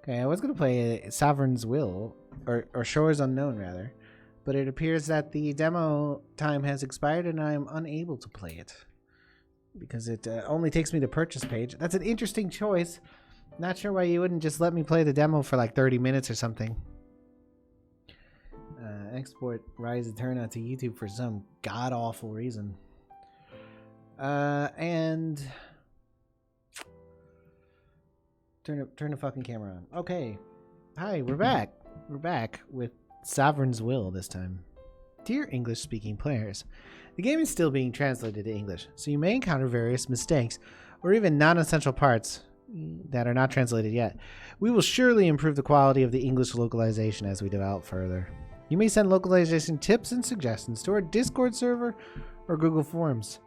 Okay, I was going to play Sovereign's Will, or Shores Unknown, rather. But it appears that the demo time has expired and I am unable to play it. Because it only takes me to purchase page. That's an interesting choice. Not sure why you wouldn't just let me play the demo for like 30 minutes or something. Export Rise Eterna to YouTube for some god-awful reason. And... Turn the fucking camera on. Okay. Hi, we're back. We're back with Sovereign's Will this time. Dear English-speaking players, the game is still being translated to English, so you may encounter various mistakes or even non-essential parts that are not translated yet. We will surely improve the quality of the English localization as we develop further. You may send localization tips and suggestions to our Discord server or Google Forms.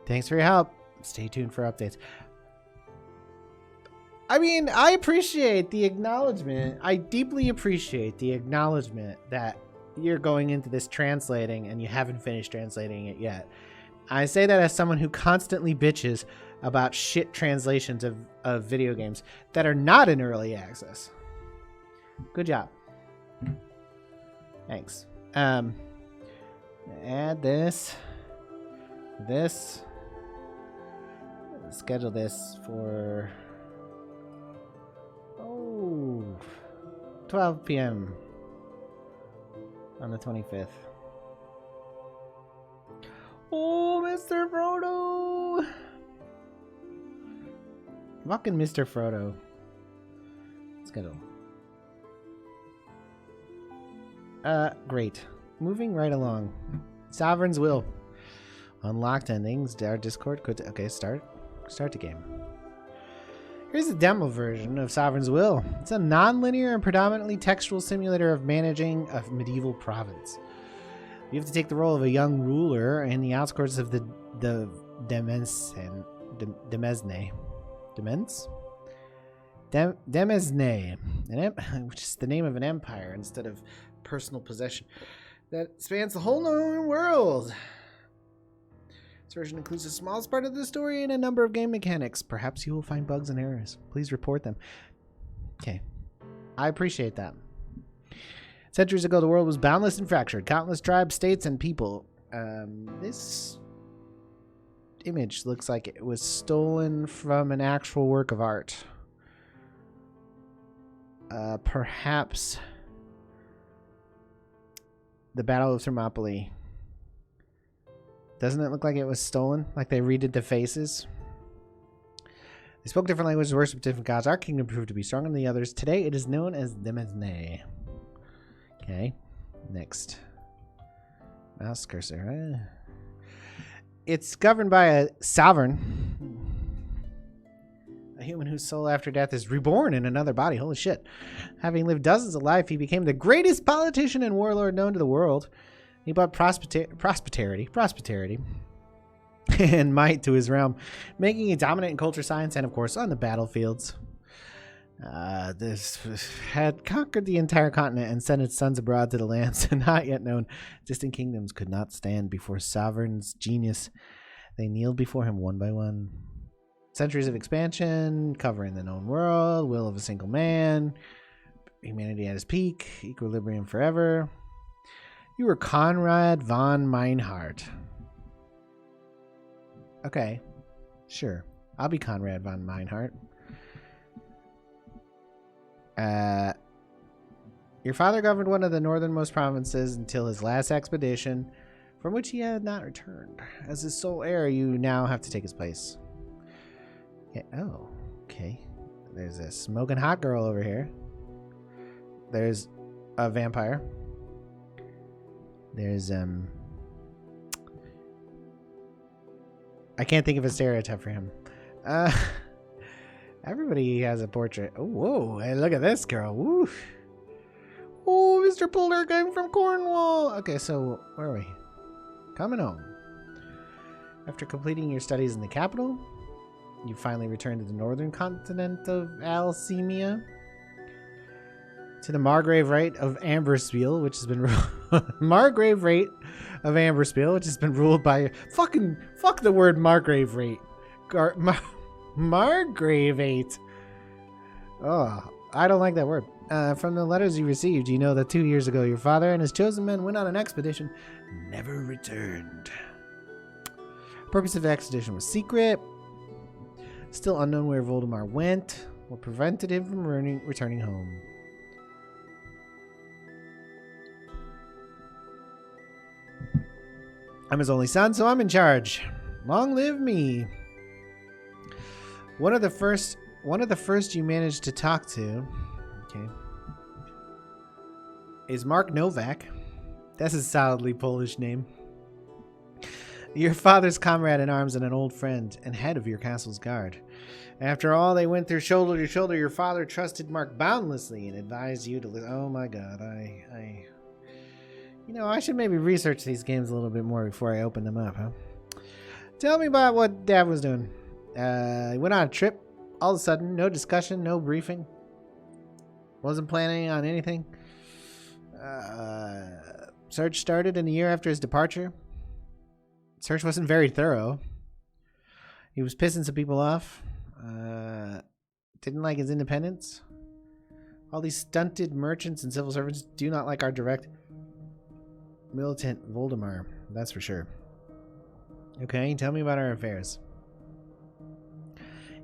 Thanks for your help. Stay tuned for updates. I mean, I appreciate the acknowledgement. I deeply appreciate the acknowledgement that you're going into this translating and you haven't finished translating it yet. I say that as someone who constantly bitches about shit translations of video games that are not in early access. Good job. Thanks. Add this. Schedule this for 12 p.m. on the 25th. Oh, Mr. Frodo! Fucking Mr. Frodo. Schedule. Great. Moving right along. Sovereign's Will. Unlocked endings. Our Discord could... Okay, start the game. Here's a demo version of Sovereign's Will. It's a non-linear and predominantly textual simulator of managing a medieval province. You have to take the role of a young ruler in the outskirts of the Demesne, which is the name of an empire instead of personal possession that spans the whole known world. This version includes the smallest part of the story and a number of game mechanics. Perhaps you will find bugs and errors. Please report them. Okay. I appreciate that. Centuries ago, the world was boundless and fractured. Countless tribes, states, and people. This image looks like it was stolen from an actual work of art. Perhaps the Battle of Thermopylae. Doesn't it look like it was stolen? Like they redid the faces? They spoke different languages, worshipped different gods. Our kingdom proved to be stronger than the others. Today, it is known as Demesne. Okay. Next. Mouse cursor. It's governed by a sovereign. A human whose soul after death is reborn in another body. Holy shit. Having lived dozens of lives, he became the greatest politician and warlord known to the world. He brought prosperity and might to his realm, making it dominant in culture, science, and of course on the battlefields. This had conquered the entire continent and sent its sons abroad to the lands not yet known. Distant kingdoms could not stand before sovereign's genius. They kneeled before him one by one. Centuries of expansion, covering the known world, will of a single man, humanity at its peak, equilibrium forever. You were Conrad von Meinhardt. Okay, sure. I'll be Conrad von Meinhardt. Your father governed one of the northernmost provinces until his last expedition, from which he had not returned. As his sole heir, you now have to take his place. Yeah, oh, okay. There's a smoking hot girl over here. There's a vampire. There's, I can't think of a stereotype for him. Everybody has a portrait. Oh, whoa. Hey, look at this girl. Woo. Oh, Mr. Poldark, I'm from Cornwall. Okay, so where are we? Coming home. After completing your studies in the capital, you finally return to the northern continent of Alcemia. To the Margrave Rate of Amberspiel, which has been Margrave Rate of Amberspiel, which has been ruled by fuck the word Margrave Rate. Margravate. Oh, I don't like that word. From the letters you received, you know that 2 years ago your father and his chosen men went on an expedition, never returned. Purpose of the expedition was secret. Still unknown where Voldemar went. What prevented him from returning home. I'm his only son, so I'm in charge. Long live me. One of the first you managed to talk to, okay, is Mark Novak. That's a solidly Polish name. Your father's comrade in arms and an old friend, and head of your castle's guard. After all they went through shoulder to shoulder, your father trusted Mark boundlessly and advised you to listen. Oh my god, you know, I should maybe research these games a little bit more before I open them up, huh? Tell me about what Dad was doing. He went on a trip. All of a sudden, no discussion, no briefing. Wasn't planning on anything. Search started in a year after his departure. Search wasn't very thorough. He was pissing some people off. Didn't like his independence. All these stunted merchants and civil servants do not like our direct militant Voldemar. That's for sure. Okay, tell me about our affairs.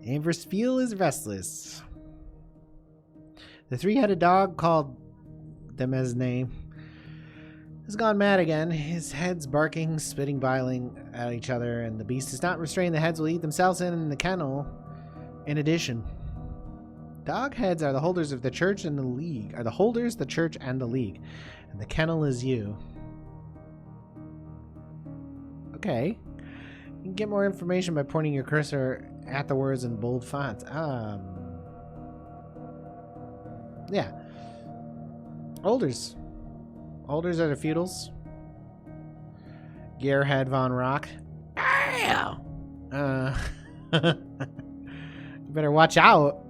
Amber's Field is restless. The three-headed dog called Demesne has gone mad again. His head's barking, spitting, biling at each other, and the beast is not restrained. The heads will eat themselves in the kennel. In addition, dog heads are the holders of the church and the league. Are the holders, the church, and the league. And the kennel is you. Okay. You can get more information by pointing your cursor at the words in bold font. Yeah. Holders. Holders are the feudals. Gerhard von Rock. You better watch out.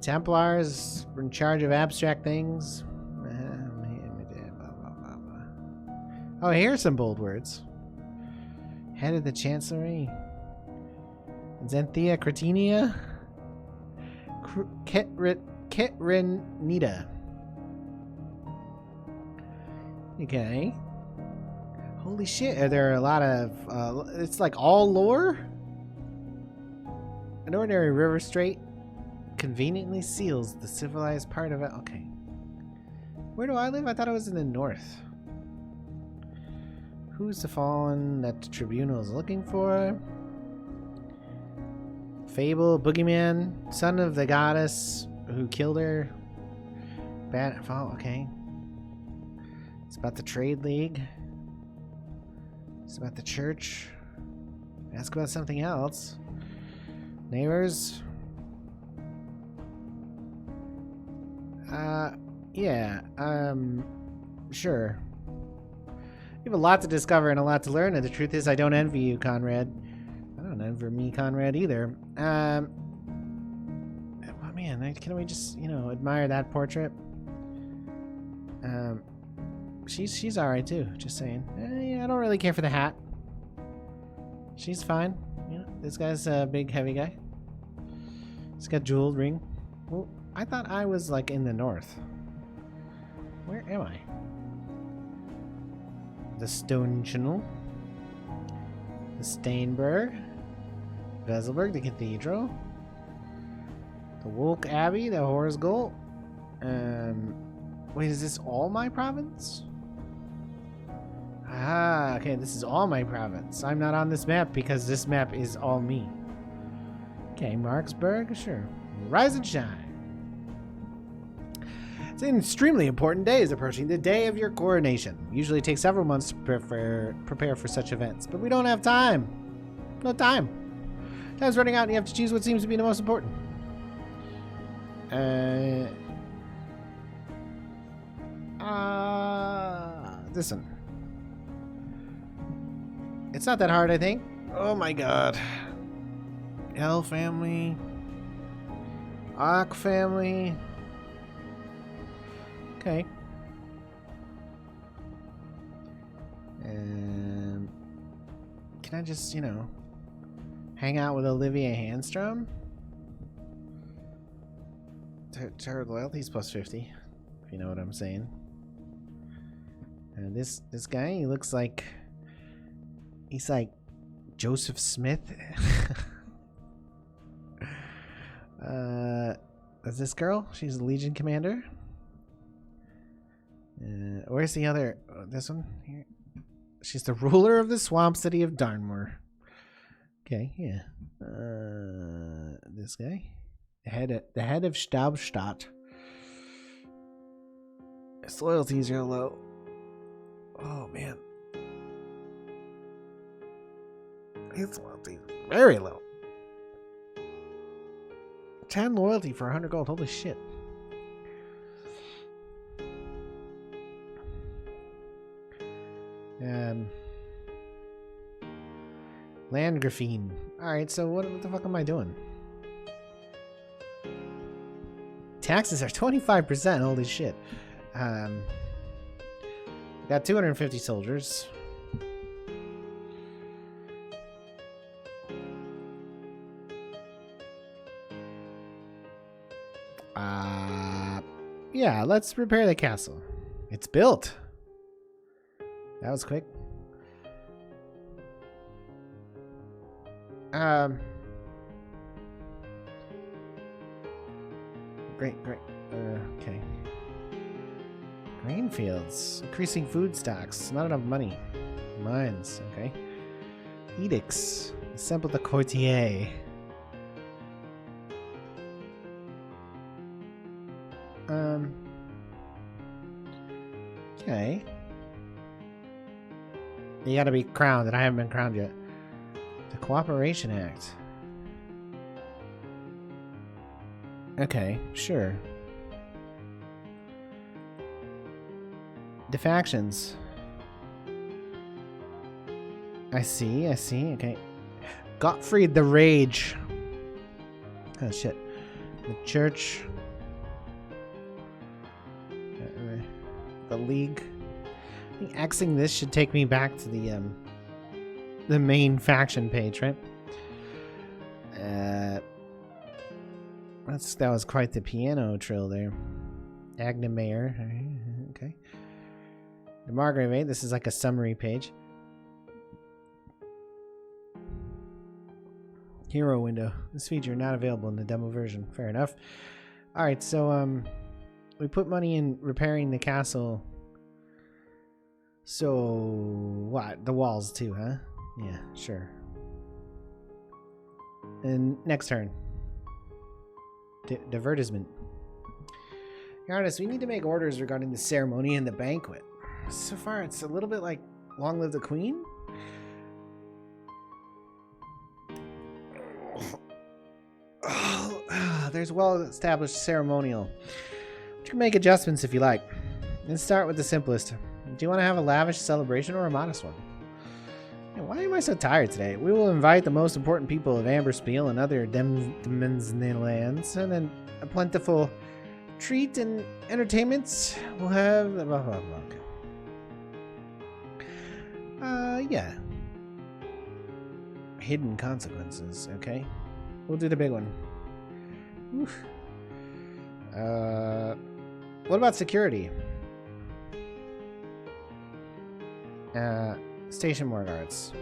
Templars were in charge of abstract things. Oh, here's some bold words. Head of the Chancellery. Xanthia Cretinia. Kitrinita. Okay. Holy shit, are there a lot of... it's like all lore? An ordinary river strait conveniently seals the civilized part of it. Okay. Where do I live? I thought I was in the north. Who's the fallen that the tribunal is looking for? Fable, boogeyman, son of the goddess who killed her. Bad. Oh, okay. It's about the trade league. It's about the church. Ask about something else. Neighbors. Yeah. Sure. You have a lot to discover and a lot to learn, and the truth is I don't envy you, Conrad. I don't envy me, Conrad, either. Well, man, can we just, you know, admire that portrait? She's alright, too, just saying. Yeah, I don't really care for the hat. She's fine. You know, this guy's a big, heavy guy. He's got jeweled ring. Well, I thought I was, like, in the north. Where am I? The Stone Channel, the Steinberg, Veselberg, the Cathedral, the Wolk Abbey, the Horsgold. Wait, is this all my province? Ah, okay, this is all my province. I'm not on this map because this map is all me. Okay, Marksburg, sure. Rise and shine. It's an extremely important day is approaching, the day of your coronation. Usually takes several months to prepare for such events, but we don't have time. No time. Time's running out and you have to choose what seems to be the most important. Listen. It's not that hard, I think. Oh my god. L family. Ock family. Okay. Can I just, you know, hang out with Olivia Handstrom? Tarot loyalty's plus 50, if you know what I'm saying. And this guy, he looks like he's like Joseph Smith. That's this girl. She's a Legion commander. Where's the other? This one here. She's the ruler of the swamp city of Darnmoor. Okay, yeah. This guy, the head of Staubstadt. His loyalties are low. Oh man, his loyalty very low. 10 loyalty for 100 gold. Holy shit. Landgraphine. Alright, so what the fuck am I doing? Taxes are 25%. Holy shit. Got 250 soldiers. Yeah, let's repair the castle. It's built. That was quick. Great. Okay. Grain fields. Increasing food stocks. Not enough money. Mines. Okay. Edicts. Assemble the courtier. Okay. You gotta be crowned, and I haven't been crowned yet. The Cooperation Act. Okay, sure. Defactions. I see, okay. Gottfried the Rage. Oh shit. The Church. The League. I think Xing this should take me back to the main faction page, right? That was quite the piano trill there. Agna Mayer. Okay. The Margrave 8. This is like a summary page. Hero window. This feature not available in the demo version. Fair enough. Alright, so we put money in repairing the castle. So what? The walls too, huh? Yeah, sure. And next turn. Divertisement. Your Highness, we need to make orders regarding the ceremony and the banquet. So far, it's a little bit like Long Live the Queen. There's well-established ceremonial. You can make adjustments if you like. Let's start with the simplest. Do you want to have a lavish celebration or a modest one? Why am I so tired today? We will invite the most important people of Amberspiel and other Demsneylands, and then a plentiful treat and entertainments. We'll have blah blah blah. Yeah. Hidden consequences. Okay, we'll do the big one. Oof. What about security? Station more guards.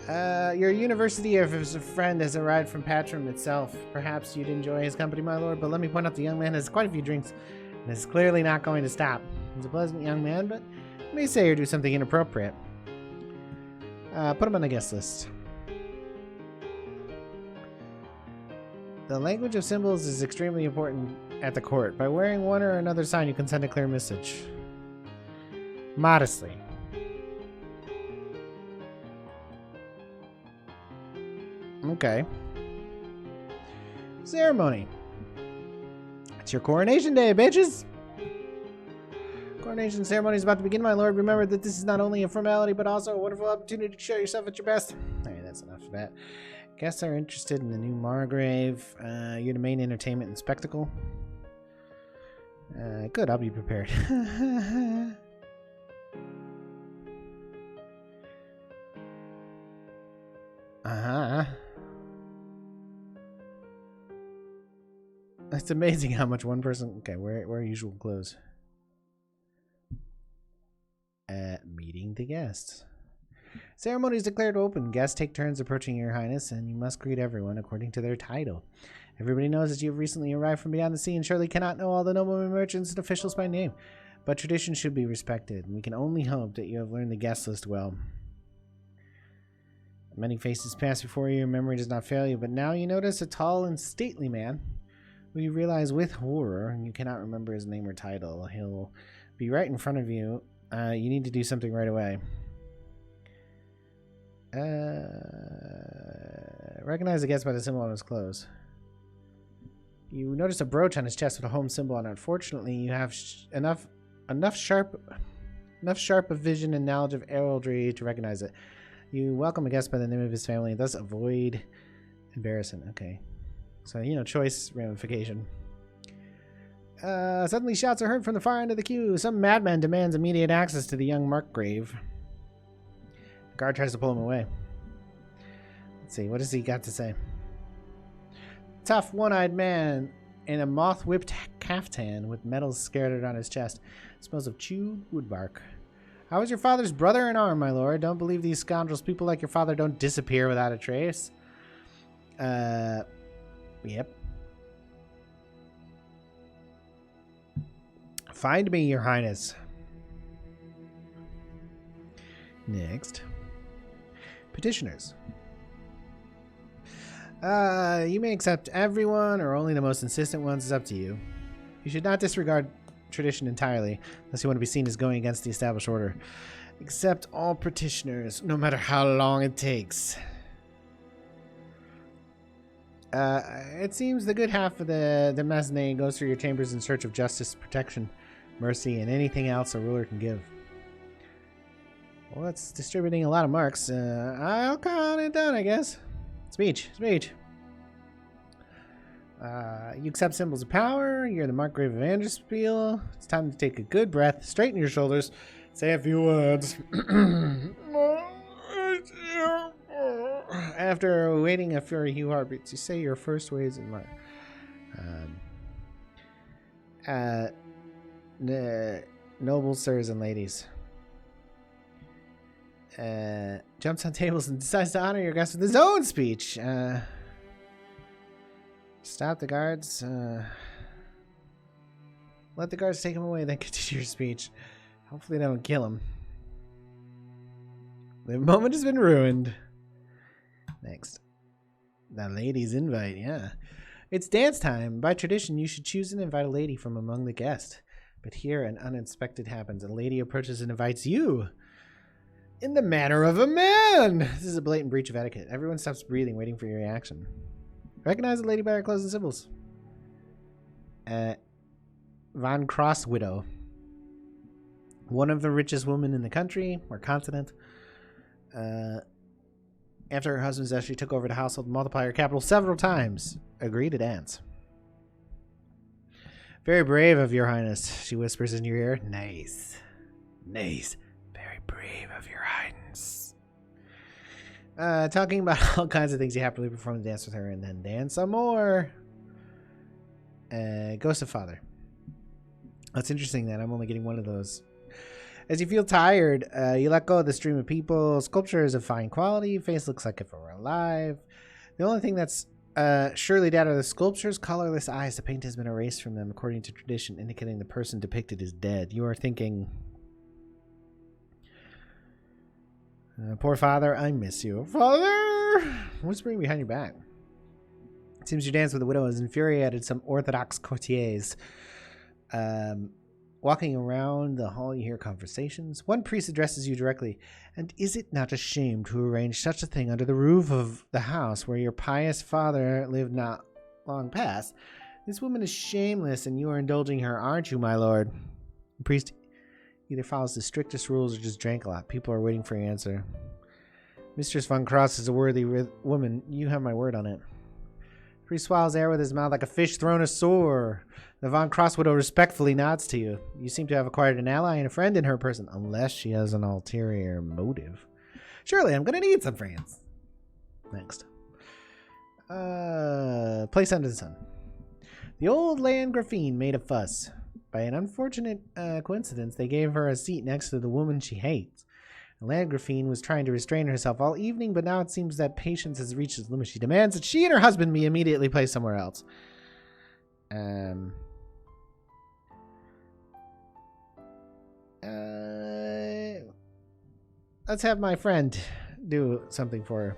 Your university of his friend has arrived from Patrum itself. Perhaps you'd enjoy his company, my lord, but let me point out the young man has quite a few drinks and is clearly not going to stop. He's a pleasant young man, but he may say or do something inappropriate. Put him on the guest list. The language of symbols is extremely important at the court. By wearing one or another sign, you can send a clear message. Modestly. Okay. Ceremony. It's your coronation day, bitches! Coronation ceremony is about to begin, my lord. Remember that this is not only a formality, but also a wonderful opportunity to show yourself at your best. Alright, that's enough of that. Guests are interested in the new Margrave. You're the main entertainment and spectacle. Good, I'll be prepared. It's amazing how much one person... Okay, wear usual clothes. Meeting the guests. Ceremony is declared open. Guests take turns approaching your highness, and you must greet everyone according to their title. Everybody knows that you have recently arrived from beyond the sea and surely cannot know all the noblemen, merchants, and officials by name. But tradition should be respected, and we can only hope that you have learned the guest list well. Many faces pass before you, your memory does not fail you, but now you notice a tall and stately man who you realize with horror, and you cannot remember his name or title. He'll be right in front of you. You need to do something right away. Recognize the guest by the symbol on his clothes. You notice a brooch on his chest with a home symbol on it. Unfortunately, you have enough sharp of vision and knowledge of heraldry to recognize it. You welcome a guest by the name of his family and thus avoid embarrassment. Okay. So, choice ramification. Suddenly shots are heard from the far end of the queue. Some madman demands immediate access to the young Markgrave. The guard tries to pull him away. Let's see, what has he got to say? Tough, one-eyed man in a moth-whipped caftan with medals scattered on his chest. It smells of chewed woodbark. How is your father's brother in arm, my lord? Don't believe these scoundrels. People like your father don't disappear without a trace. Yep. Find me, your highness. Next. Petitioners. You may accept everyone or only the most insistent ones. It's up to you. You should not disregard tradition entirely unless you want to be seen as going against the established order. Accept all petitioners, no matter how long it takes. It seems the good half of the Demesne goes through your chambers in search of justice, protection, mercy, and anything else a ruler can give. Well, that's distributing a lot of marks. I'll count it down, I guess. Speech. You accept symbols of power. You're the Markgrave of Anderspiel. It's time to take a good breath, straighten your shoulders, say a few words. After waiting a few heartbeats, you say your first words in my noble sirs and ladies. Jumps on tables and decides to honor your guest with his own speech. Stop the guards. Let the guards take him away, then continue your speech. Hopefully they don't kill him. The moment has been ruined. Next. The lady's invite, yeah. It's dance time. By tradition, you should choose and invite a lady from among the guests. But here, an unexpected happens. A lady approaches and invites you. In the manner of a man! This is a blatant breach of etiquette. Everyone stops breathing, waiting for your reaction. Recognize the lady by her clothes and symbols. Von Cross Widow. One of the richest women in the country, or continent. After her husband's death, she took over the household and multiplied her capital several times. Agree to dance. Very brave of your highness, she whispers in your ear. Nice. Nice. Very brave of your highness. Talking about all kinds of things. You happily perform the dance with her and then dance some more. Ghost of Father. That's interesting that I'm only getting one of those. As you feel tired, you let go of the stream of people. Sculpture is of fine quality. Face looks like if it were alive. The only thing that's surely dead are the sculpture's colorless eyes. The paint has been erased from them according to tradition, indicating the person depicted is dead. You are thinking, poor father, I miss you. Father! Whispering behind your back. It seems your dance with the widow has infuriated some orthodox courtiers. Walking around the hall, you hear conversations. One priest addresses you directly. And is it not a shame to arrange such a thing under the roof of the house where your pious father lived not long past? This woman is shameless, and you are indulging her, aren't you, my lord? The priest either follows the strictest rules or just drank a lot. People are waiting for your answer. Mistress von Cross is a worthy woman. You have my word on it. The priest swallows air with his mouth like a fish thrown ashore. The Von Cross widow respectfully nods to you. You seem to have acquired an ally and a friend in her person, unless she has an ulterior motive. Surely, I'm going to need some friends. Next. Place under the sun. The old Landgrafine made a fuss. By an unfortunate coincidence, they gave her a seat next to the woman she hates. Landgrafine was trying to restrain herself all evening, but now it seems that patience has reached its limit. She demands that she and her husband be immediately placed somewhere else. Let's have my friend do something for her.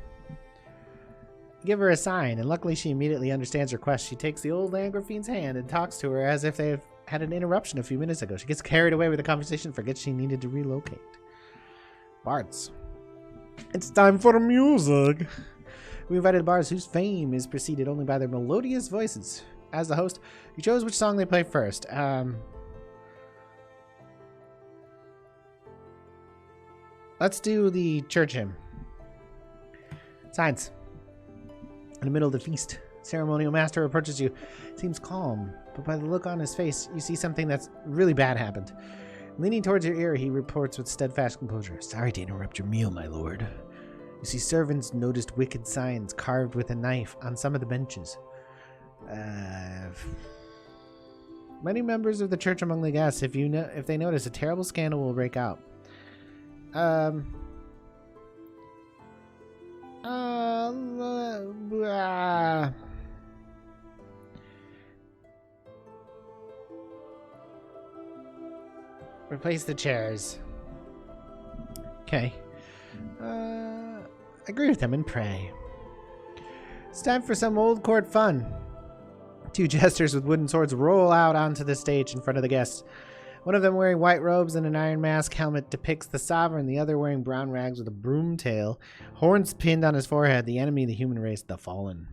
Give her a sign, and luckily she immediately understands her request. She takes the old Landgrafine's hand and talks to her as if they've had an interruption a few minutes ago. She gets carried away with the conversation, forgets she needed to relocate. Bards. It's time for music. We invited bards whose fame is preceded only by their melodious voices. As the host, you chose which song they play first. Let's do the church hymn. Signs. In the middle of the feast, ceremonial master approaches you. Seems calm, but by the look on his face, you see something that's really bad happened. Leaning towards your ear, he reports with steadfast composure. Sorry to interrupt your meal, my lord. You see servants noticed wicked signs carved with a knife on some of the benches. Many members of the church among the guests, if they notice, a terrible scandal will break out. Replace the chairs. Okay. Agree with them and pray. It's time for some old court fun. Two jesters with wooden swords roll out onto the stage in front of the guests. One of them wearing white robes and an iron mask helmet depicts the sovereign, the other wearing brown rags with a broom tail, horns pinned on his forehead, the enemy of the human race, the fallen.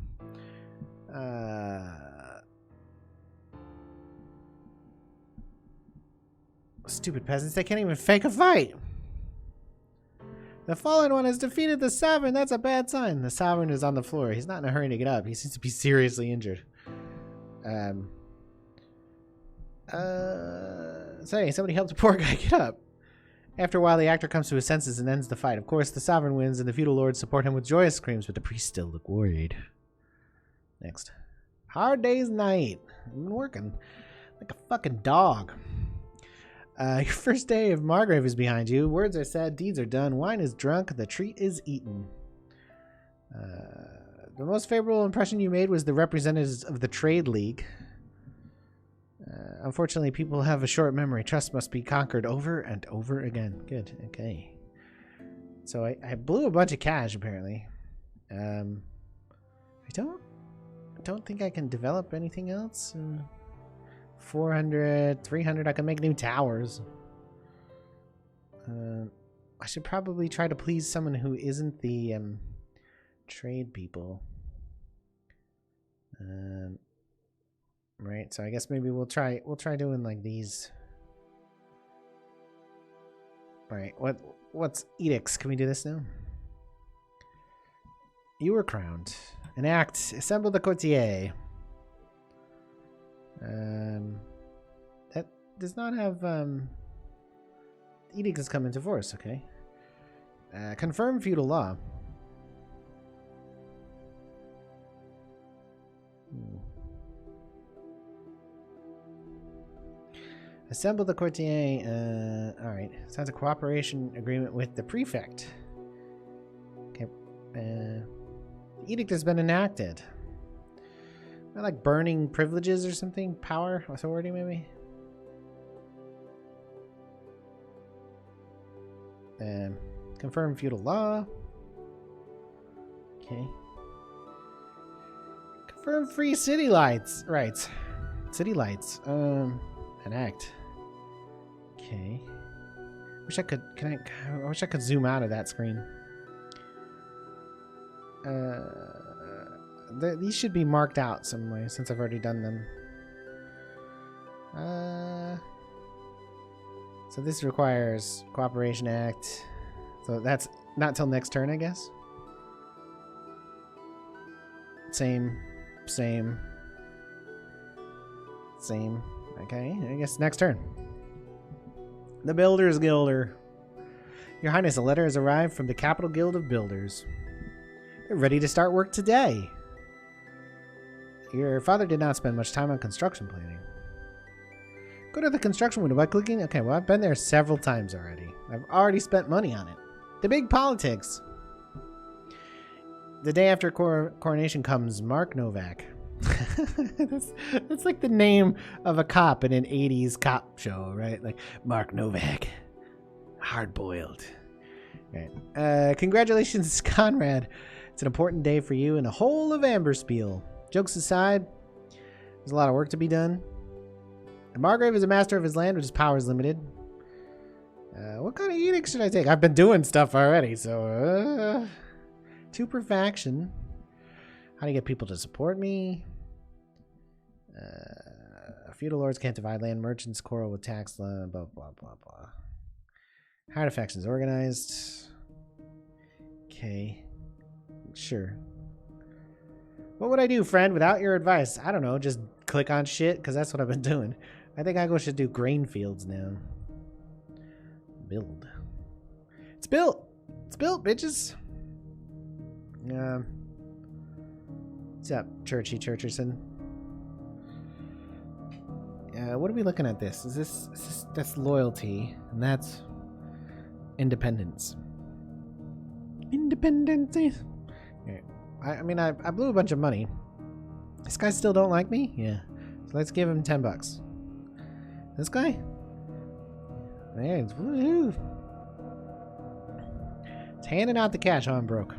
Stupid peasants, they can't even fake a fight. The fallen one has defeated the sovereign. That's a bad sign. The sovereign is on the floor. He's not in a hurry to get up. He seems to be seriously injured. Say, somebody help the poor guy get up. After a while, the actor comes to his senses and ends the fight. Of course, the sovereign wins, and the feudal lords support him with joyous screams, but the priests still look worried. Next. Hard day's night. I've been working like a fucking dog. Your first day of Margrave is behind you. Words are said, deeds are done, wine is drunk, the treat is eaten. The most favorable impression you made was the representatives of the Trade League. Unfortunately, people have a short memory. Trust must be conquered over and over again. Good. Okay. So I blew a bunch of cash, apparently. I don't think I can develop anything else. 400, 300, I can make new towers. I should probably try to please someone who isn't the trade people. Right, so I guess maybe we'll try doing like these. Alright, what's edicts? Can we do this now? You were crowned. Enact. Assemble the courtier. That does not have edict has come into force, okay. Confirm feudal law. Assemble the courtier. Alright. Sounds a cooperation agreement with the prefect. Okay. The edict has been enacted. Not like burning privileges or something? Power? Authority, maybe? Confirm feudal law. Okay. Confirm free city lights. Right. City lights. Enact. Okay. Wish I could. I wish I could zoom out of that screen. These should be marked out some way since I've already done them. So this requires Cooperation Act. So that's not till next turn, I guess. Same. Okay, I guess next turn. The Builders Guilder. Your Highness, a letter has arrived from the Capital Guild of Builders. They're ready to start work today. Your father did not spend much time on construction planning. Go to the construction window by clicking. Okay, well, I've been there several times already. I've already spent money on it. The big politics. The day after coronation comes Mark Novak. that's like the name of a cop in an 80s cop show, right? Like Mark Novak. Hard-boiled. Right. Congratulations, Conrad. It's an important day for you and the whole of Amberspiel. Jokes aside, there's a lot of work to be done. Margrave is a master of his land, but his power is limited. What kind of edict should I take? I've been doing stuff already, so... 2 per faction. How to get people to support me? Feudal lords can't divide land. Merchants quarrel with tax law. Blah, blah, blah, blah. How are the factions organized? Okay. Sure. What would I do, friend, without your advice? I don't know. Just click on shit, because that's what I've been doing. I think I should do grain fields now. Build. It's built! It's built, bitches! What's up, Churchy Churcherson? What are we looking at this? Is this that's loyalty, and that's independence. Independence. Okay. I mean, I blew a bunch of money. This guy still don't like me? Yeah. So let's give him 10 bucks. This guy? Man, woohoo. It's handing out the cash. Oh, I'm broke.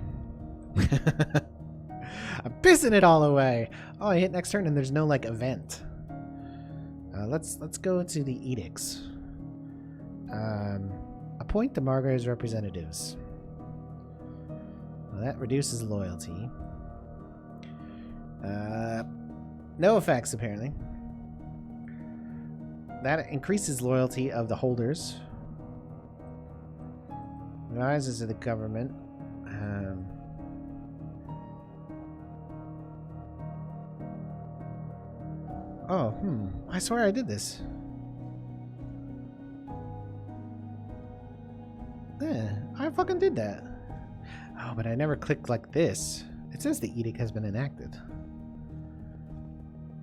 I'm pissing it all away. Oh, I hit next turn and there's no like event. Let's go to the edicts. Appoint the Margrave's representatives. Well, that reduces loyalty. No effects apparently. That increases loyalty of the holders. Rises of the government. I swear I did this. Yeah, I fucking did that. Oh, but I never clicked like this. It says the edict has been enacted.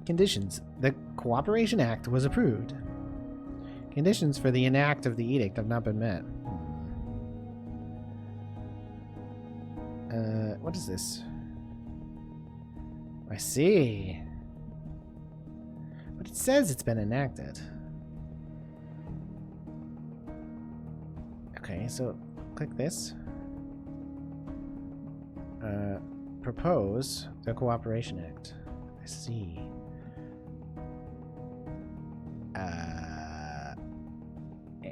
Conditions. The Cooperation Act was approved. Conditions for the enact of the edict have not been met. What is this? I see. But it says it's been enacted. Okay, so click this. Propose the Cooperation Act. I see.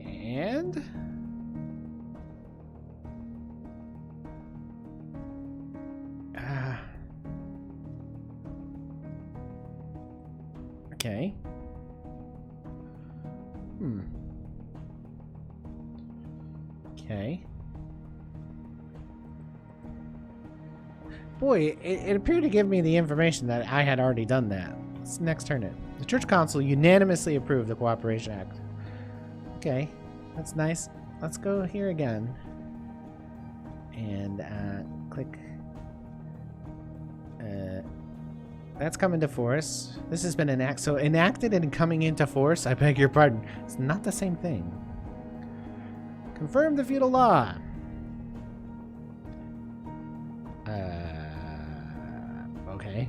And okay. Okay. Boy, it appeared to give me the information that I had already done that. Let's next turn it. The Church Council unanimously approved the Cooperation Act. Okay, that's nice. Let's go here again. And click. That's coming to force. This has been enacted. So enacted and coming into force, I beg your pardon. It's not the same thing. Confirm the feudal law. Okay.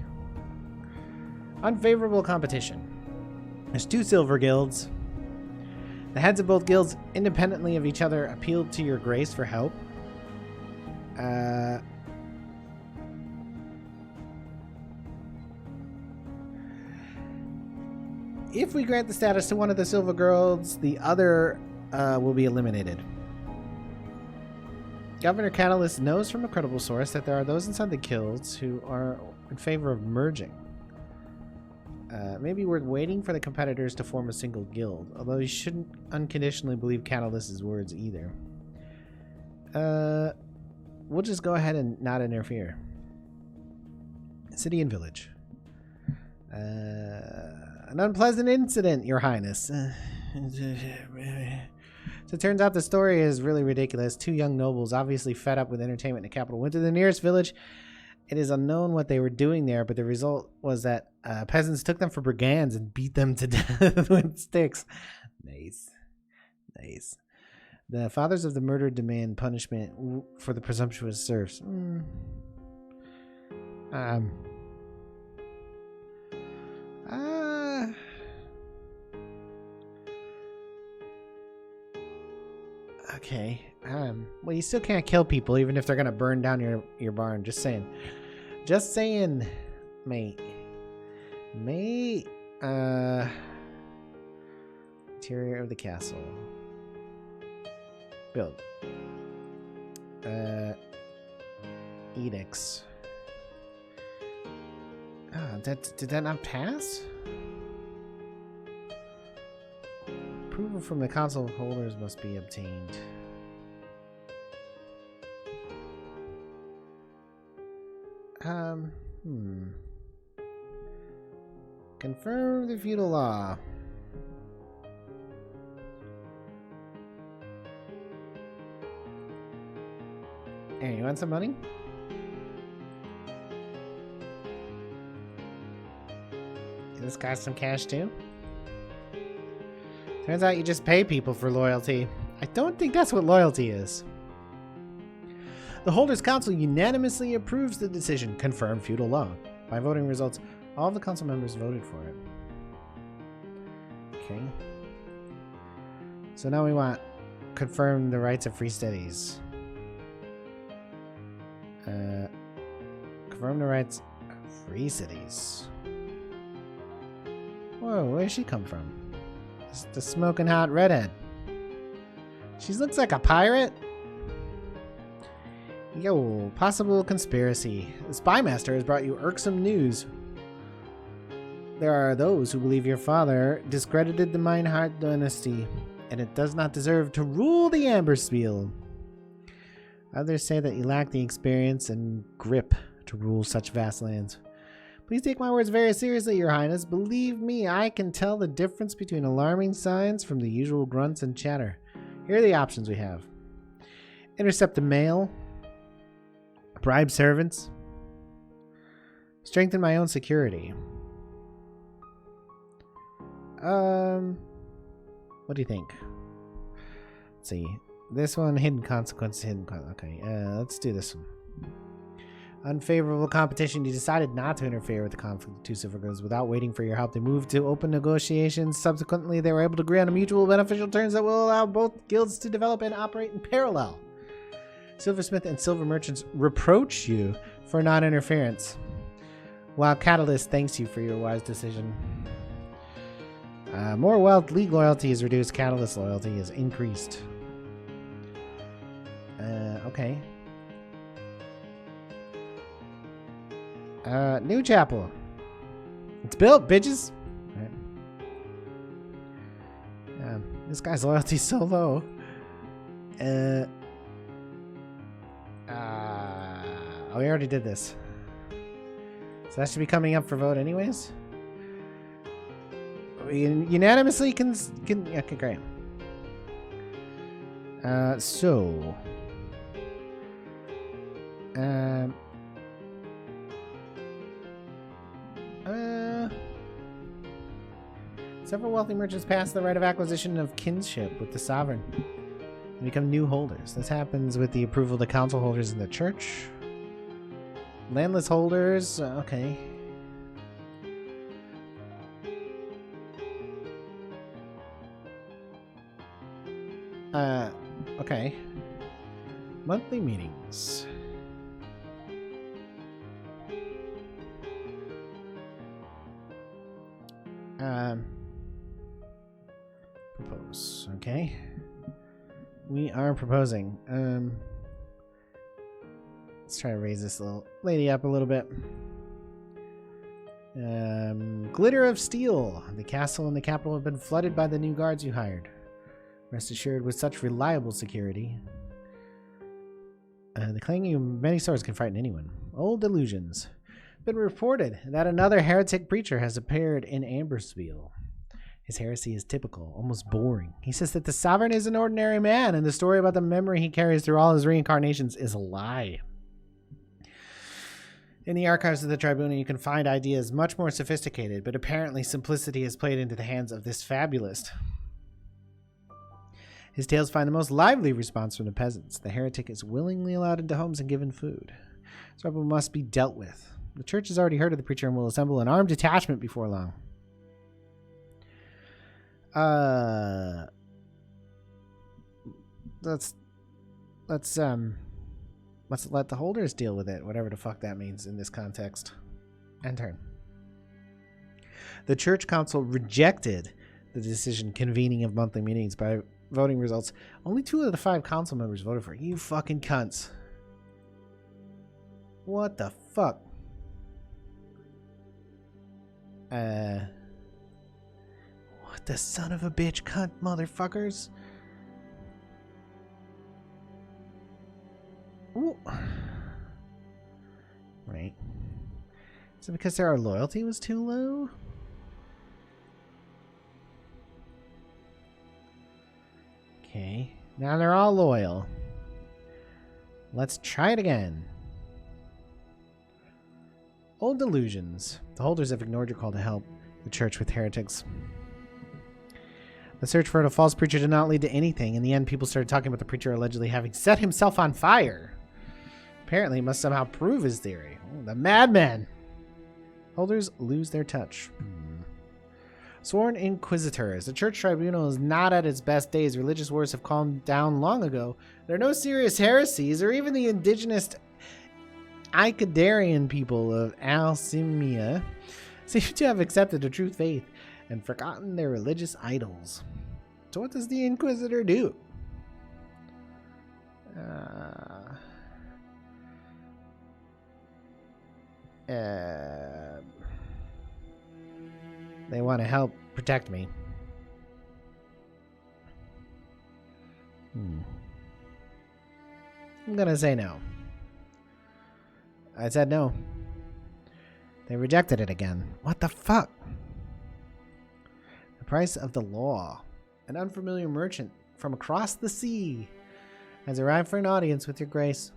Unfavorable competition. There's 2 silver guilds. The heads of both guilds, independently of each other, appealed to your grace for help. If we grant the status to one of the silver guilds, the other will be eliminated. Governor Catalyst knows from a credible source that there are those inside the guilds who are in favor of merging. Maybe worth waiting for the competitors to form a single guild, although you shouldn't unconditionally believe Catalyst's words either. We'll just go ahead and not interfere. City and village. An unpleasant incident, Your Highness. So it turns out the story is really ridiculous. 2 young nobles, obviously fed up with entertainment in the capital, went to the nearest village. It is unknown what they were doing there, but the result was that Peasants took them for brigands and beat them to death with sticks. Nice. Nice. The fathers of the murdered demand punishment for the presumptuous serfs. Okay. Well, you still can't kill people even if they're gonna burn down your barn. Just saying. Just saying, mate. Interior of the castle. Build. Edicts. Did that not pass? Approval from the council holders must be obtained. Confirm the feudal law. Hey, you want some money? Give this guy some cash too? Turns out you just pay people for loyalty. I don't think that's what loyalty is. The Holders' Council unanimously approves the decision. Confirm feudal law. By voting results, all of the council members voted for it. Okay. So now we want confirm the rights of free cities. Confirm the rights of free cities. Whoa, where'd she come from? It's the smoking hot redhead. She looks like a pirate. Yo, possible conspiracy. The Spymaster has brought you irksome news. There are those who believe your father discredited the Meinhardt dynasty, and it does not deserve to rule the Amberspiel. Others say that you lack the experience and grip to rule such vast lands. Please take my words very seriously, Your Highness. Believe me, I can tell the difference between alarming signs from the usual grunts and chatter. Here are the options we have. Intercept the mail. Bribe servants. Strengthen my own security. What do you think? Let's see. This one, hidden consequences, okay, let's do this one. Unfavorable competition. You decided not to interfere with the conflict of two civil guilds without waiting for your help. They moved to open negotiations. Subsequently, they were able to agree on mutual beneficial terms that will allow both guilds to develop and operate in parallel. Silversmith and silver merchants reproach you for non-interference, while Catalyst thanks you for your wise decision. More wealth, League loyalty is reduced. Catalyst loyalty is increased. Okay. New chapel. It's built, bitches. Right. This guy's loyalty's so low. Oh, we already did this. So that should be coming up for vote anyways. We unanimously can okay, great. Several wealthy merchants pass the right of acquisition of kinship with the sovereign and become new holders. This happens with the approval of the council holders in the church. Landless holders, okay. Okay. Monthly meetings. Propose. Okay. We are proposing. Let's try to raise this little lady up a little bit. Glitter of Steel. The castle and the capital have been flooded by the new guards you hired. Rest assured, with such reliable security, the clanging of many swords can frighten anyone. Old delusions. Been reported that another heretic preacher has appeared in Amberspiel. His heresy is typical, almost boring. He says that the sovereign is an ordinary man, and the story about the memory he carries through all his reincarnations is a lie. In the archives of the Tribunal, you can find ideas much more sophisticated, but apparently simplicity has played into the hands of this fabulist. His tales find the most lively response from the peasants. The heretic is willingly allowed into homes and given food. This rebel must be dealt with. The church has already heard of the preacher and will assemble an armed detachment before long. Let's let the holders deal with it, whatever the fuck that means in this context. End turn. The church council rejected the decision convening of monthly meetings by voting results. Only 2 of the 5 council members voted for it. You fucking cunts. What the fuck? What the son of a bitch cunt motherfuckers? Ooh. Right. Is it because our loyalty was too low? Okay. Now they're all loyal. Let's try it again. Old delusions. The holders have ignored your call to help the church with heretics. The search for a false preacher did not lead to anything. In the end, people started talking about the preacher allegedly having set himself on fire. Apparently, he must somehow prove his theory. Oh, the madman. Holders lose their touch. Sworn inquisitors. The church tribunal is not at its best days. Religious wars have calmed down long ago. There are no serious heresies, or even the indigenous Icadarian people of Alcimia seem to have accepted the true faith and forgotten their religious idols. So what does the Inquisitor do? They want to help protect me. I'm gonna say no. I said no. They rejected it again. What the fuck? The price of the law. An unfamiliar merchant from across the sea has arrived for an audience with your grace.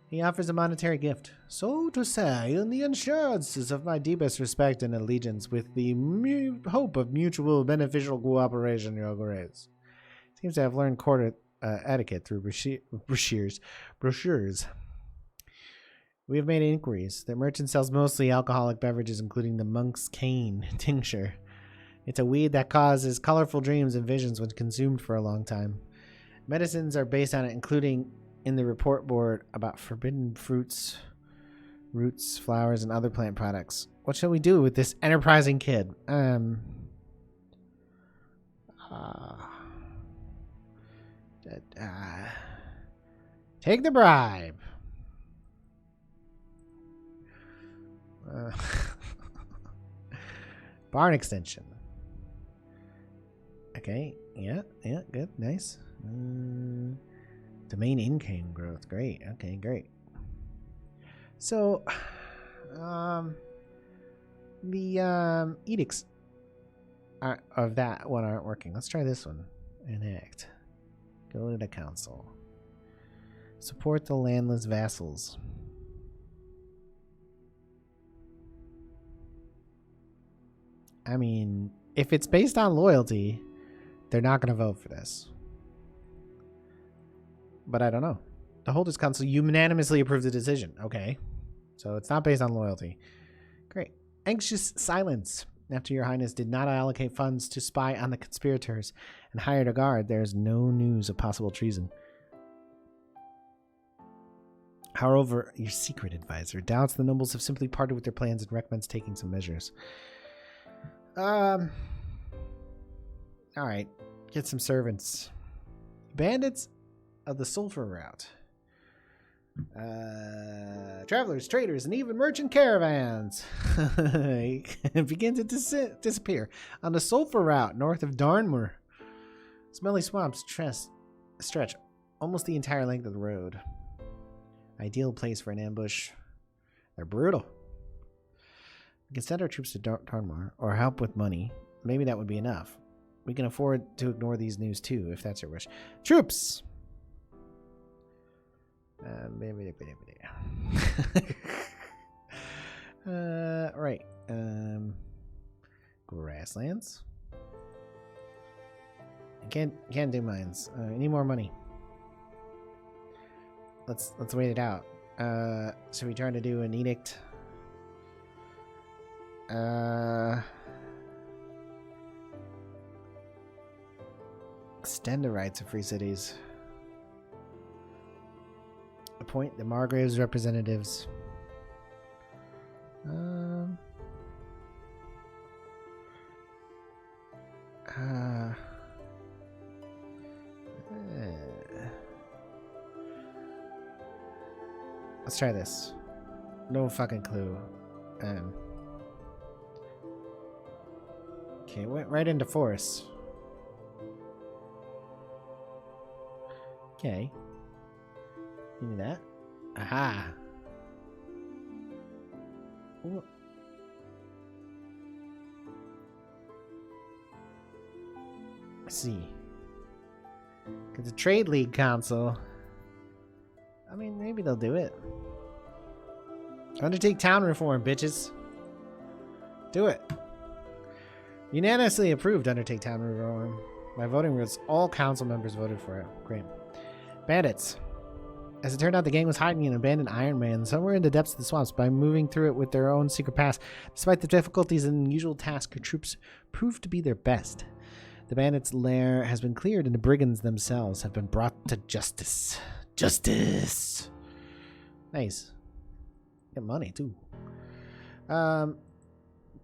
He offers a monetary gift. So to say, in the assurances of my deepest respect and allegiance with the hope of mutual beneficial cooperation, your grace. Seems to have learned court etiquette through brochures. We have made inquiries. The merchant sells mostly alcoholic beverages, including the monk's cane tincture. It's a weed that causes colorful dreams and visions when consumed for a long time. Medicines are based on it, including in the report board about forbidden fruits, roots, flowers, and other plant products. What shall we do with this enterprising kid? Take the bribe. Barn extension. Okay. Yeah. Good. Nice. Domain income growth. Great. Okay. Great. So, the edicts of that one aren't working. Let's try this one. Enact. Go to the council. Support the landless vassals. I mean, if it's based on loyalty, they're not going to vote for this. But I don't know. The Holders Council unanimously approved the decision. Okay. So it's not based on loyalty. Great. Anxious silence. After your highness did not allocate funds to spy on the conspirators and hired a guard, there is no news of possible treason. However, your secret advisor doubts the nobles have simply parted with their plans and recommends taking some measures. Alright. Get some servants. Bandits of the Sulphur Route. Travelers, traders, and even merchant caravans begin to disappear on the Sulphur Route north of Darnmoor. Smelly swamps stretch almost the entire length of the road. Ideal place for an ambush. They're brutal. We can send our troops to Darnmoor or help with money. Maybe that would be enough. We can afford to ignore these news too, if that's your wish. Troops! Right. Grasslands. Can't do mines. I need more money. Let's wait it out. So we trying to do an edict. Extend the rights of free cities. Appoint the Margraves representatives. Let's try this. No fucking clue. Okay, went right into force. Okay. Give me that. Aha. Ooh. Let's see. Cause the Trade League Council. I mean, maybe they'll do it. Undertake town reform, bitches. Do it. Unanimously approved undertake town reform. By voting rules, all council members voted for it. Great. Bandits. As it turned out, the gang was hiding in an abandoned Iron Man somewhere in the depths of the swamps. By moving through it with their own secret pass, despite the difficulties and unusual tasks, your troops proved to be their best. The bandits' lair has been cleared, and the brigands themselves have been brought to justice. Justice. Nice. Get money too.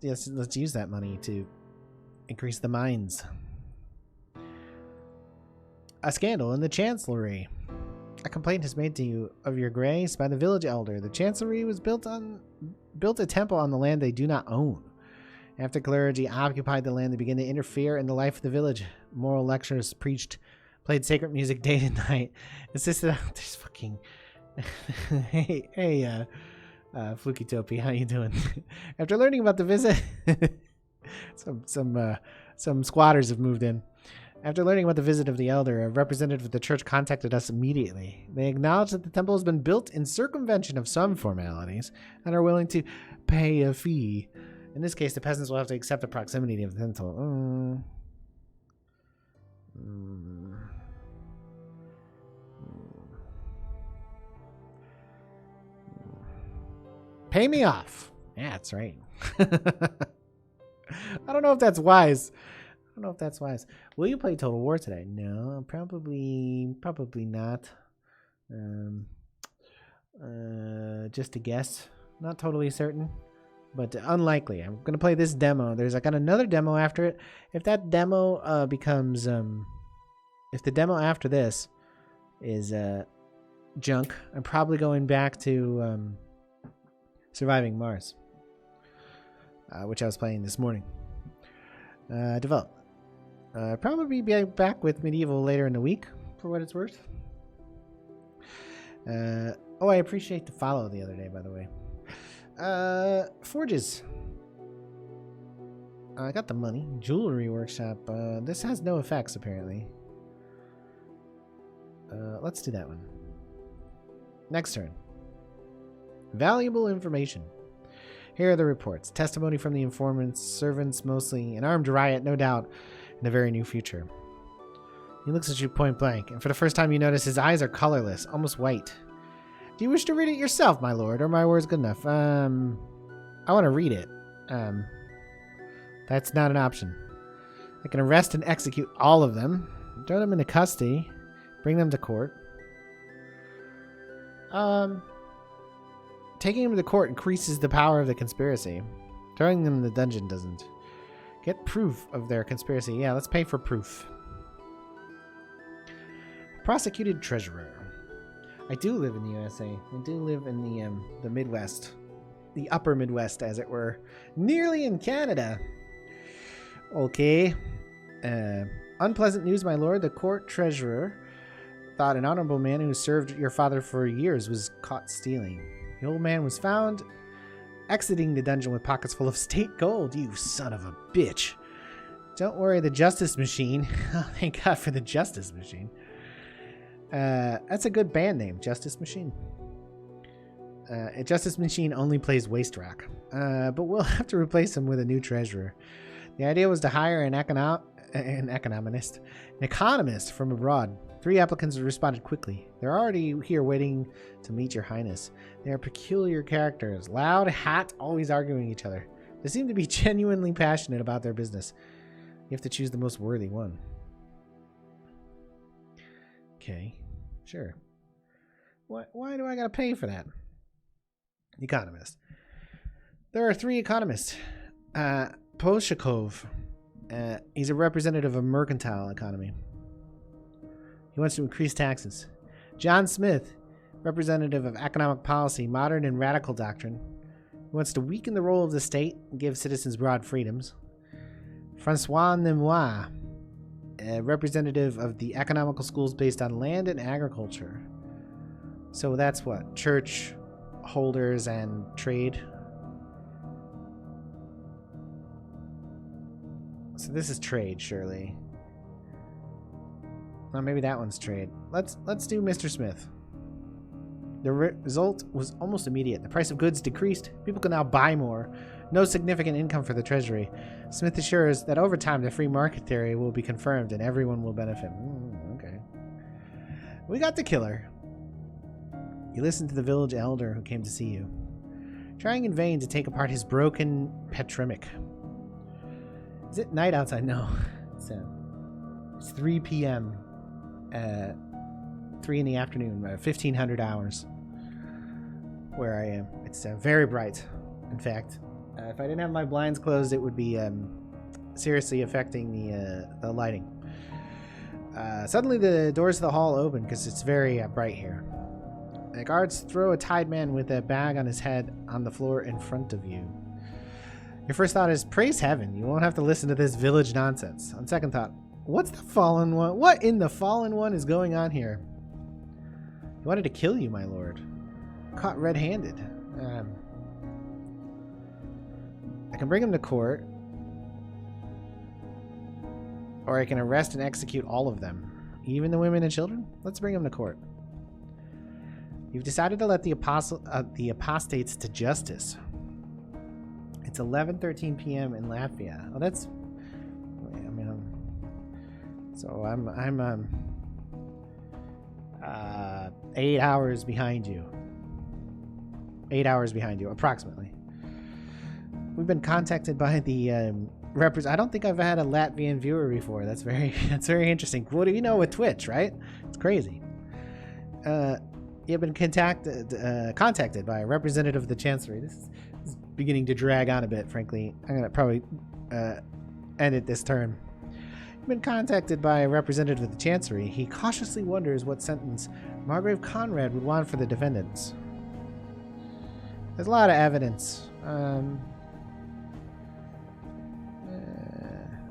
Yes, let's use that money to increase the mines. A scandal in the Chancellery. A complaint is made to you of your grace by the village elder. The Chancellery was built a temple on the land they do not own. After clergy occupied the land, they began to interfere in the life of the village. Moral lectures preached, played sacred music day and night, insisted on this fucking hey, Fluky Topi, how you doing? After learning about the visit, some squatters have moved in. After learning about the visit of the elder, a representative of the church contacted us immediately. They acknowledged that the temple has been built in circumvention of some formalities and are willing to pay a fee. In this case, the peasants will have to accept the proximity of the temple. Pay me off. Yeah, that's right. I don't know if that's wise. Will you play Total War today? No, probably not. Just a guess. Not totally certain, but unlikely. I'm gonna play this demo. I got another demo after it. If that demo becomes if the demo after this is junk, I'm probably going back to Surviving Mars, which I was playing this morning. Develop. Probably be back with Medieval later in the week, for what it's worth. I appreciate the follow the other day, by the way. Forges. I got the money. Jewelry workshop. This has no effects, apparently. Let's do that one. Next turn. Valuable information. Here are the reports. Testimony from the informants, servants mostly, an armed riot, no doubt, in the very near future. He looks at you point blank, and for the first time you notice his eyes are colorless, almost white. Do you wish to read it yourself, my lord, or my word's good enough? I want to read it. That's not an option. I can arrest and execute all of them, throw them into custody, bring them to court. Taking them to court increases the power of the conspiracy. Throwing them in the dungeon doesn't. Get proof of their conspiracy. Yeah, let's pay for proof. Prosecuted treasurer. I do live in the USA. I do live in the Midwest. The upper Midwest, as it were. Nearly in Canada. Okay. Unpleasant news, my lord. The court treasurer thought an honorable man who served your father for years was caught stealing. The old man was found exiting the dungeon with pockets full of state gold. You son of a bitch. Don't worry, the justice machine. Oh, thank God for the justice machine. That's a good band name, Justice Machine. Justice Machine only plays Waste Rock, but we'll have to replace him with a new treasurer. The idea was to hire an economist from abroad. 3 applicants responded quickly. They're already here waiting to meet your highness. They are peculiar characters, loud, hot, always arguing each other. They seem to be genuinely passionate about their business. You have to choose the most worthy one. Okay, sure. Why do I gotta pay for that? Economist. There are 3 economists. Polshakov. He's a representative of mercantile economy. He wants to increase taxes. John Smith, representative of economic policy, modern and radical doctrine. He wants to weaken the role of the state and give citizens broad freedoms. Francois Nemois, a representative of the economical schools based on land and agriculture. So that's what? Church holders and trade. So this is trade, surely. Well, maybe that one's trade. Let's do Mr. Smith. The result was almost immediate. The price of goods decreased. People can now buy more. No significant income for the treasury. Smith assures that over time the free market theory will be confirmed and everyone will benefit. Okay. We got the killer. You listened to the village elder who came to see you, trying in vain to take apart his broken Petrimic. Is it night outside? No. It's 3 p.m. 3 in the afternoon, 1500 hours where I am. It's very bright. In fact, if I didn't have my blinds closed, it would be seriously affecting the lighting. Suddenly the doors of the hall open because it's very bright here. The guards throw a tied man with a bag on his head on the floor in front of you. Your first thought is, praise heaven, you won't have to listen to this village nonsense. On second thought, what's the fallen one? What in the fallen one is going on here? He wanted to kill you, my lord. Caught red-handed. I can bring him to court, or I can arrest and execute all of them, even the women and children. Let's bring him to court. You've decided to let the apostates to justice. It's 11:13 p.m. in Latvia. Oh, that's. I mean, so I'm 8 hours behind you. 8 hours behind you, approximately. We've been contacted by the I don't think I've had a Latvian viewer before. That's very interesting. What do you know with Twitch, right? It's crazy. You've been contacted by a representative of the Chancellery. This is beginning to drag on a bit, frankly. I'm going to probably end it this turn. You've been contacted by a representative of the Chancellery. He cautiously wonders what sentence Margrave Conrad would want for the defendants. There's a lot of evidence.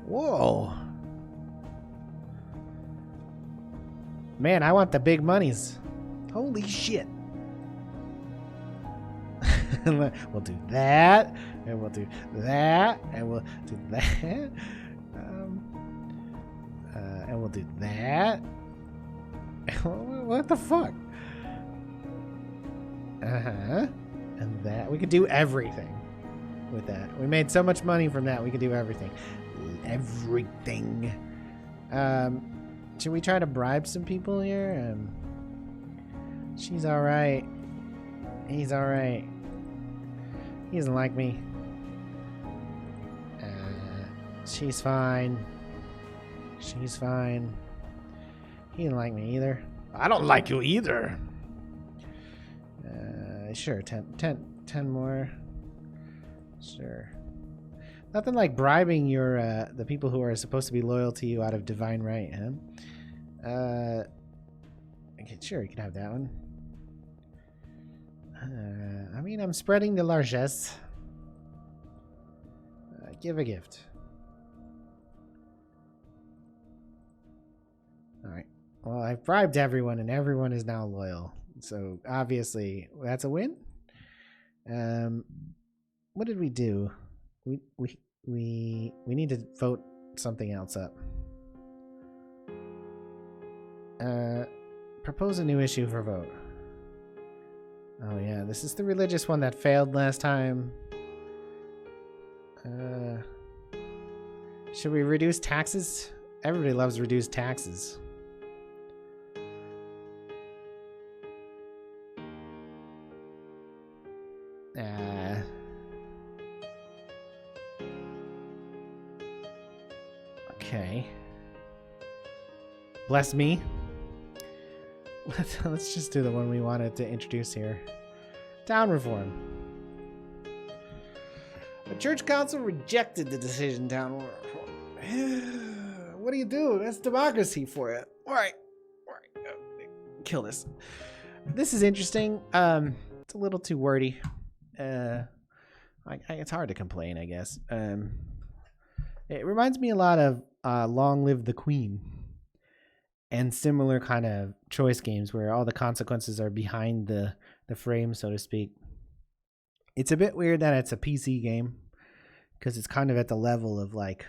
Whoa. Man, I want the big monies. Holy shit. We'll do that, and we'll do that, and we'll do that, and we'll do that. What the fuck? And that. We could do everything with that. We made so much money from that, we could do everything. Everything. Should we try to bribe some people here? She's alright. He's alright. He doesn't like me. She's fine. She's fine. He didn't like me either. I don't like you either. Sure, 10 more. Sure. Nothing like bribing your the people who are supposed to be loyal to you out of divine right, huh? Okay, sure, you can have that one. I mean, I'm spreading the largesse. Give a gift. Alright. Well, I've bribed everyone, and everyone is now loyal. So, obviously, that's a win. What did we do? We need to vote something else up. Propose a new issue for vote. Oh yeah, this is the religious one that failed last time. Should we reduce taxes? Everybody loves reduced taxes. Okay. Bless me. Let's just do the one we wanted to introduce here. Town reform. The church council rejected the decision. Town reform. What do you do? That's democracy for you. All right. Kill this. This is interesting. It's a little too wordy. It's hard to complain, I guess. It reminds me a lot of Long Live the Queen and similar kind of choice games where all the consequences are behind the frame, so to speak. It's a bit weird that it's a PC game because it's kind of at the level of, like,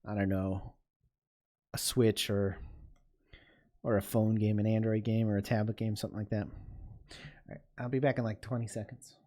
I don't know, a Switch or a phone game, an Android game, or a tablet game, something like that. All right, I'll be back in like 20 seconds.